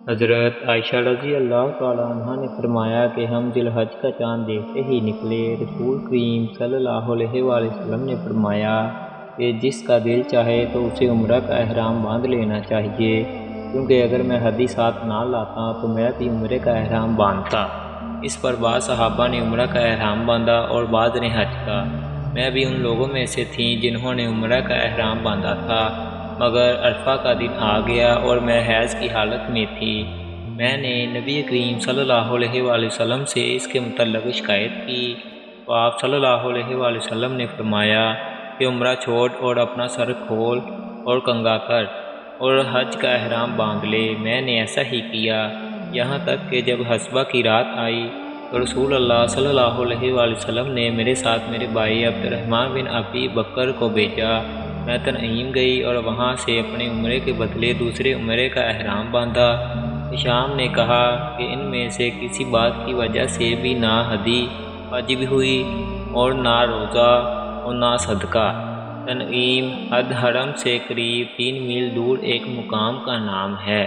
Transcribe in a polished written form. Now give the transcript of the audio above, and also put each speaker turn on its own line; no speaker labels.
حضرت عائشہ رضی اللہ تعالیٰ عنہ نے فرمایا کہ ہم ذی الحج کا چاند دیکھتے ہی نکلے۔ رسول کریم صلی اللہ علیہ وآلہ وسلم نے فرمایا کہ جس کا دل چاہے تو اسے عمرہ کا احرام باندھ لینا چاہیے، کیونکہ اگر میں ہدی ساتھ نہ لاتا تو میں بھی عمرے کا احرام باندھتا۔ اس پر بعض صحابہ نے عمرہ کا احرام باندھا اور بعض نے حج کا۔ میں بھی ان لوگوں میں سے تھیں جنہوں نے عمرہ کا احرام باندھا تھا، مگر عرفہ کا دن آ گیا اور میں حیض کی حالت میں تھی۔ میں نے نبی کریم صلی اللہ علیہ وآلہ وسلم سے اس کے متعلق شکایت کی تو آپ صلی اللہ علیہ وآلہ وسلم نے فرمایا کہ عمرہ چھوڑ اور اپنا سر کھول اور کنگا کر اور حج کا احرام باندھ لے۔ میں نے ایسا ہی کیا، یہاں تک کہ جب حسبہ کی رات آئی تو رسول اللہ صلی اللہ علیہ وآلہ وسلم نے میرے ساتھ میرے بھائی عبد الرحمن بن ابی بکر کو بھیجا۔ میں تنعیم گئی اور وہاں سے اپنے عمرے کے بدلے دوسرے عمرے کا احرام باندھا۔ ہشام نے کہا کہ ان میں سے کسی بات کی وجہ سے بھی نہ ہدی واجب ہوئی اور نہ روزہ اور نہ صدقہ۔ تنعیم حد حرم سے قریب 3 میل دور ایک مقام کا نام ہے۔